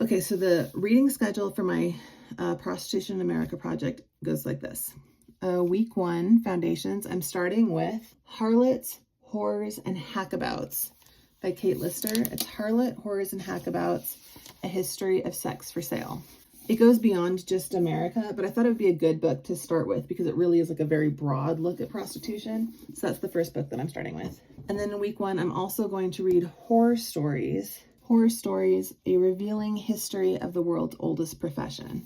Okay, so the reading schedule for my Prostitution in America project goes like this. Week 1, Foundations. I'm starting with Harlots, Whores, and Hackabouts by Kate Lister. It's Harlot, Whores, and Hackabouts, A History of Sex for Sale. It goes beyond just America, but I thought it would be a good book to start with because it really is like a very broad look at prostitution. So that's the first book that I'm starting with. And then in week 1, I'm also going to read Horror Stories. Horror Stories, A Revealing History of the World's Oldest Profession.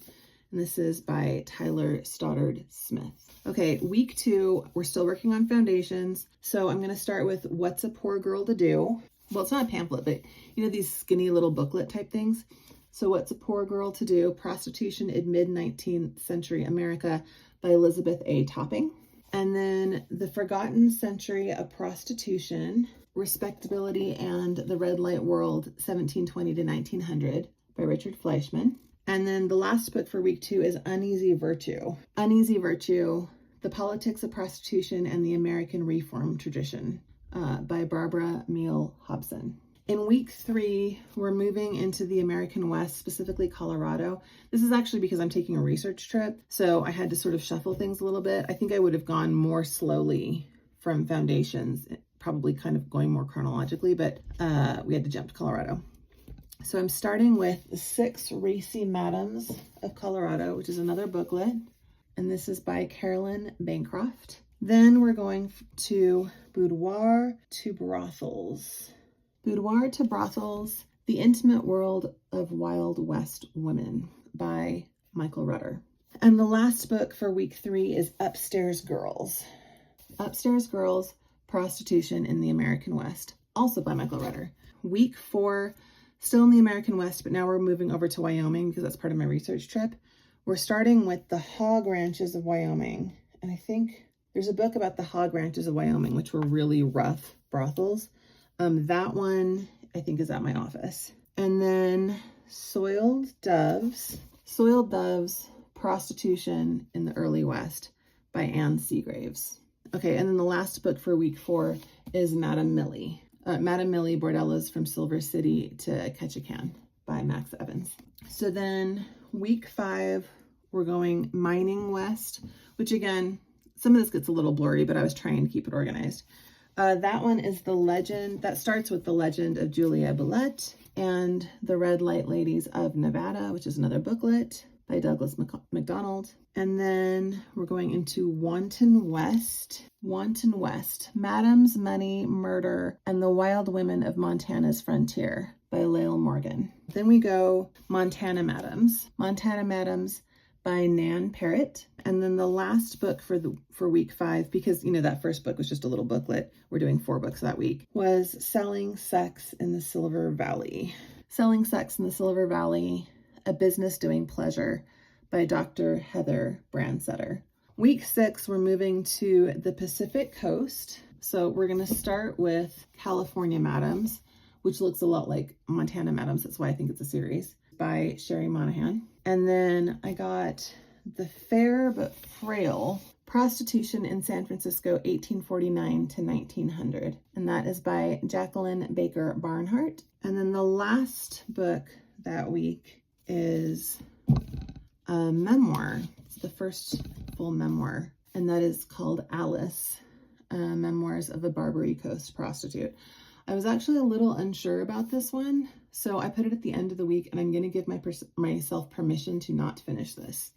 And this is by Tyler Stoddard Smith. Okay, week 2, we're still working on foundations. So I'm going to start with What's a Poor Girl to Do? Well, it's not a pamphlet, but you know, these skinny little booklet type things. So What's a Poor Girl to Do? Prostitution in Mid-19th Century America by Elizabeth A. Topping. And then The Forgotten Century of Prostitution, Respectability and the Red Light World, 1720 to 1900 by Richard Fleischman. And then the last book for week 2 is Uneasy Virtue. Uneasy Virtue, The Politics of Prostitution and the American Reform Tradition by Barbara Meale Hobson. In week 3, we're moving into the American West, specifically Colorado. This is actually because I'm taking a research trip, so I had to sort of shuffle things a little bit. I think I would have gone more slowly from foundations, probably kind of going more chronologically, but we had to jump to Colorado. So I'm starting with The 6 Racy Madams of Colorado, which is another booklet, and this is by Carolyn Bancroft. Then we're going to Boudoir to Brothels. Boudoir to Brothels, The Intimate World of Wild West Women by Michael Rutter. And the last book for week 3 is Upstairs Girls. Upstairs Girls, Prostitution in the American West, also by Michael Rutter. Week 4, still in the American West, but now we're moving over to Wyoming because that's part of my research trip. We're starting with the hog ranches of Wyoming. And I think there's a book about the hog ranches of Wyoming, which were really rough brothels. That one I think is at my office. And then Soiled Doves, Prostitution in the Early West by Anne Seagraves. Okay, and then the last book for week 4 is Madame Millie. Madame Millie, Bordellos from Silver City to Ketchikan by Max Evans. So then week 5, we're going Mining West, which again, some of this gets a little blurry, but I was trying to keep it organized. That one is the legend, that starts with the legend of Julia Billette and the Red Light Ladies of Nevada, which is another booklet by Douglas MacDonald. And then we're going into Wanton West, Madams, Money, Murder, and the Wild Women of Montana's Frontier by Lael Morgan. Then we go Montana Madams by Nan Parrott. And then the last book for week 5, because you know that first book was just a little booklet, we're doing 4 books that week, was Selling Sex in the Silver Valley. Selling Sex in the Silver Valley, A Business Doing Pleasure by Dr. Heather Brandsetter. Week 6, we're moving to the Pacific Coast. So we're going to start with California Madams, which looks a lot like Montana Madams. That's why I think it's a series, by Sherry Monahan. And then I got The Fair but Frail, Prostitution in San Francisco, 1849 to 1900. And that is by Jacqueline Baker Barnhart. And then the last book that week is a memoir. It's the first full memoir, and that is called Alice, Memoirs of a Barbary Coast Prostitute. I was actually a little unsure about this one, so I put it at the end of the week, and I'm going to give myself permission to not finish this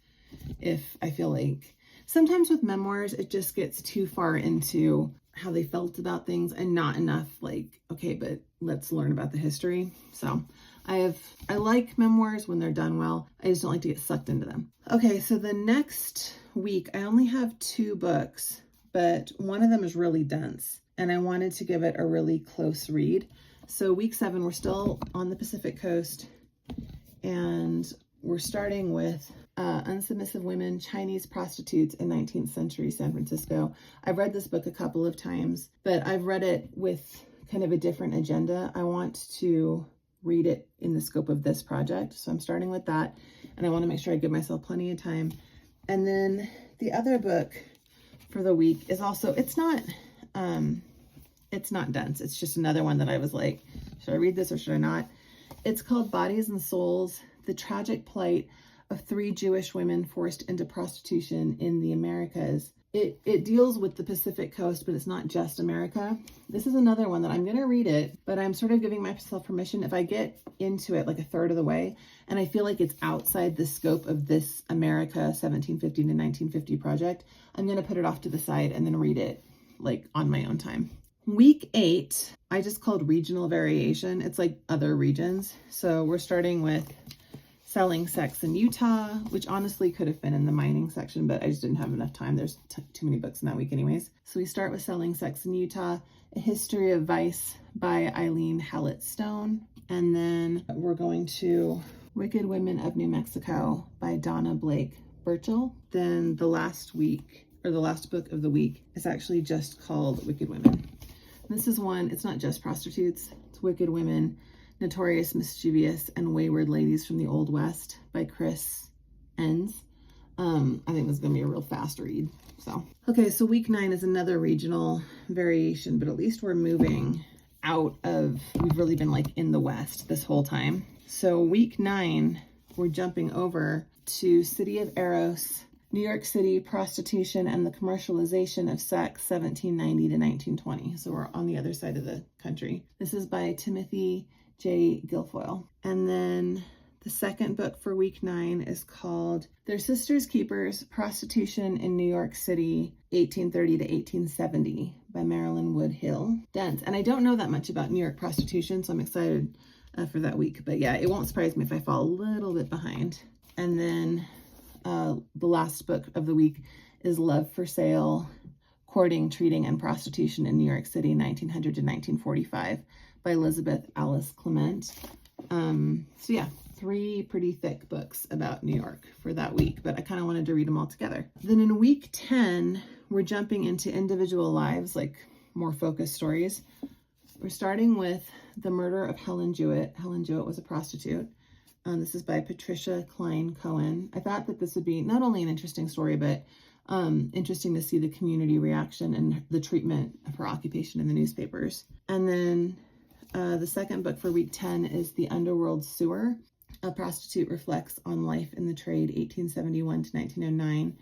if I feel like. Sometimes with memoirs, it just gets too far into how they felt about things and not enough like, okay, but let's learn about the history. So I like memoirs when they're done well. I just don't like to get sucked into them. Okay, so the next week, I only have 2 books, but one of them is really dense, and I wanted to give it a really close read. So week 7, we're still on the Pacific Coast, and we're starting with Unsubmissive Women, Chinese Prostitutes in 19th Century San Francisco. I've read this book a couple of times, but I've read it with kind of a different agenda. I want to read it in the scope of this project. So I'm starting with that, and I want to make sure I give myself plenty of time. And then the other book for the week is also, it's not dense. It's just another one that I was like, should I read this or should I not? It's called Bodies and Souls, The Tragic Plight of 3 Jewish Women Forced into Prostitution in the Americas. It deals with the Pacific Coast, but it's not just America. This is another one that I'm going to read it, but I'm sort of giving myself permission. If I get into it like a third of the way, and I feel like it's outside the scope of this America 1750 to 1950 project, I'm going to put it off to the side and then read it like on my own time. Week 8, I just called regional variation. It's like other regions. So we're starting with selling sex in Utah, which honestly could have been in the mining section, but I just didn't have enough time. There's too many books in that week anyways. So we start with Selling Sex in Utah, A History of Vice by Eileen Hallett Stone. And then we're going to Wicked Women of New Mexico by Donna Blake Burchell. Then the last week, or the last book of the week, is actually just called Wicked Women. This is one, it's not just prostitutes, it's Wicked Women, Notorious, Mischievous, and Wayward Ladies from the Old West by Chris Enns. I think this is going to be a real fast read. Okay, so week 9 is another regional variation, but at least we're moving out of, we've really been like in the West this whole time. So week 9, we're jumping over to City of Eros, New York City, Prostitution and the Commercialization of Sex, 1790 to 1920. So we're on the other side of the country. This is by Timothy J. Guilfoyle. And then the second book for week 9 is called Their Sisters Keepers, Prostitution in New York City, 1830 to 1870 by Marilyn Woodhill Dent. And I don't know that much about New York prostitution, so I'm excited for that week. But yeah, it won't surprise me if I fall a little bit behind. And then the last book of the week is Love for Sale, Courting, Treating, and Prostitution in New York City, 1900 to 1945 by Elizabeth Alice Clement. So yeah, 3 pretty thick books about New York for that week, but I kind of wanted to read them all together. Then in week 10, we're jumping into individual lives, like more focused stories. We're starting with The Murder of Helen Jewett. Helen Jewett was a prostitute. This is by Patricia Klein Cohen. I thought that this would be not only an interesting story, but interesting to see the community reaction and the treatment of her occupation in the newspapers. And then the second book for week 10 is The Underworld Sewer. A Prostitute Reflects on Life in the Trade, 1871 to 1909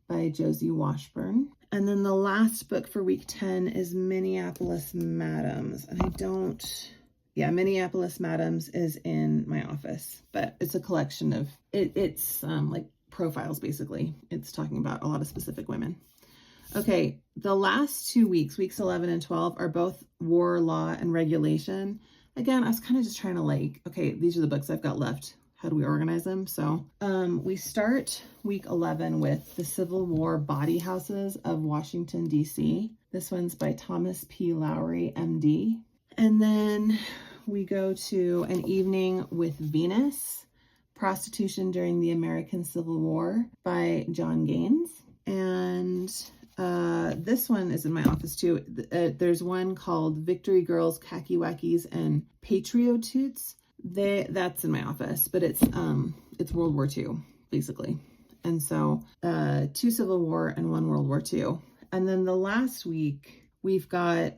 by Josie Washburn. And then the last book for week 10 is Minneapolis Madams. And Minneapolis Madams is in my office, but it's a collection of, it's like profiles basically. It's talking about a lot of specific women. Okay, the last 2 weeks, weeks 11 and 12, are both war, law, and regulation. Again, I was kind of just trying to okay, these are the books I've got left. How do we organize them? So we start week 11 with The Civil War Body Houses of Washington, D.C. This one's by Thomas P. Lowry, M.D. And then we go to An Evening with Venus, Prostitution During the American Civil War by John Gaines. And this one is in my office too. There's one called Victory Girls, Khaki Wackies, and Patriotoots. That's in my office, but it's World War II, basically. And so 2 Civil War and 1 World War II. And then the last week, we've got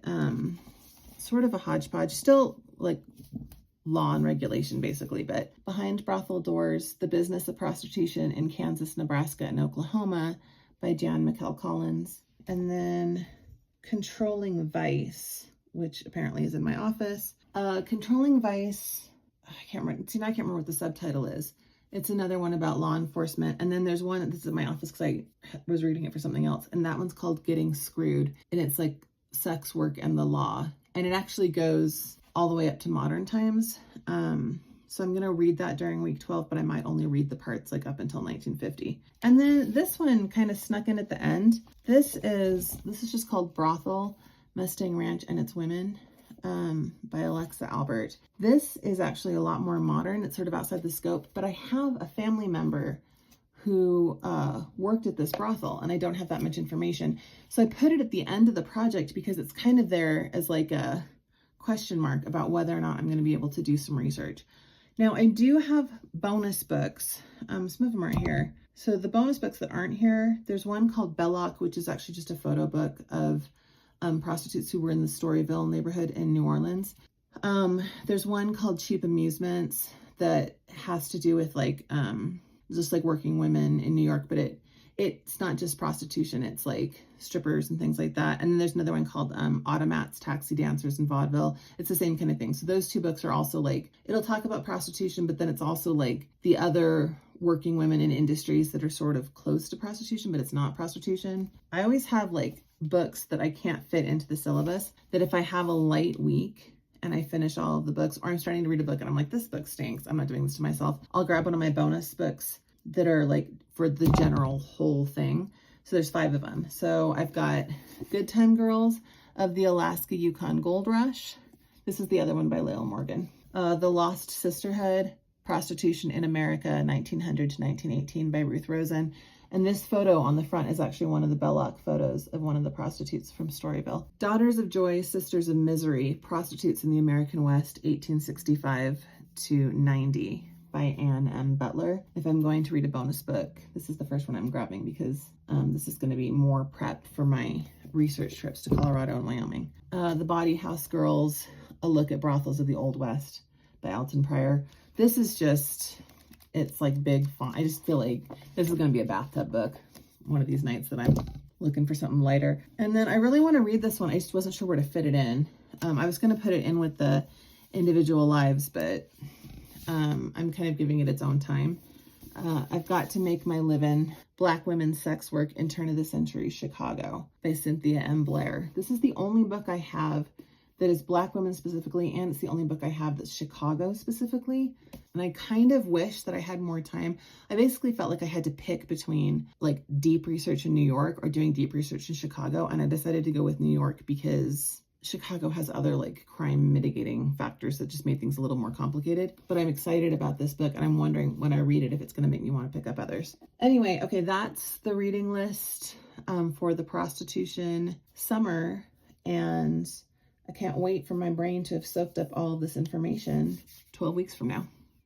sort of a hodgepodge, still like law and regulation, basically, but Behind Brothel Doors, The Business of Prostitution in Kansas, Nebraska, and Oklahoma by Jan McKell Collins. And then Controlling Vice, which apparently is in my office. Controlling Vice, I can't remember what the subtitle is. It's another one about law enforcement. And then there's one that's in my office because I was reading it for something else. And that one's called Getting Screwed. And it's like sex work and the law. And it actually goes all the way up to modern times. So I'm going to read that during week 12, but I might only read the parts like up until 1950. And then this one kind of snuck in at the end. This is just called Brothel, Mustang Ranch and Its Women, by Alexa Albert. This is actually a lot more modern. It's sort of outside the scope, but I have a family member who worked at this brothel, and I don't have that much information. So I put it at the end of the project because it's kind of there as like a question mark about whether or not I'm going to be able to do some research. Now, I do have bonus books. Some of them aren't here. So the bonus books that aren't here, there's one called Belloc, which is actually just a photo book of prostitutes who were in the Storyville neighborhood in New Orleans. There's one called Cheap Amusements that has to do with like, just like working women in New York, but it's not just prostitution. It's like strippers and things like that. And then there's another one called Automats, Taxi Dancers, and Vaudeville. It's the same kind of thing. So those two books are also like, it'll talk about prostitution, but then it's also like the other working women in industries that are sort of close to prostitution, but it's not prostitution. I always have like books that I can't fit into the syllabus, that if I have a light week and I finish all of the books, or I'm starting to read a book and I'm like, this book stinks, I'm not doing this to myself, I'll grab one of my bonus books that are like for the general whole thing. So there's 5 of them. So I've got Good Time Girls of the Alaska Yukon Gold Rush. This is the other one by Lael Morgan. The Lost Sisterhood, Prostitution in America, 1900 to 1918 by Ruth Rosen. And this photo on the front is actually one of the Belloc photos of one of the prostitutes from Storyville. Daughters of Joy, Sisters of Misery, Prostitutes in the American West, 1865 to 90 by Anne M. Butler. If I'm going to read a bonus book, this is the first one I'm grabbing because this is going to be more prep for my research trips to Colorado and Wyoming. The Bawdy House Girls, A Look at Brothels of the Old West by Alton Pryor. This is just, it's like big font. I just feel like this is going to be a bathtub book one of these nights that I'm looking for something lighter. And then I really want to read this one. I just wasn't sure where to fit it in. I was going to put it in with the individual lives, but I'm kind of giving it its own time. I've Got to Make My Livin', Black Women's Sex Work in Turn of the Century Chicago by Cynthia M. Blair. This is the only book I have that is Black women specifically, and it's the only book I have that's Chicago specifically. And I kind of wish that I had more time. I basically felt like I had to pick between like deep research in New York or doing deep research in Chicago. And I decided to go with New York because Chicago has other like crime mitigating factors that just made things a little more complicated. But I'm excited about this book, and I'm wondering when I read it if it's going to make me want to pick up others. Anyway, okay, that's the reading list for the prostitution summer, and I can't wait for my brain to have soaked up all of this information 12 weeks from now.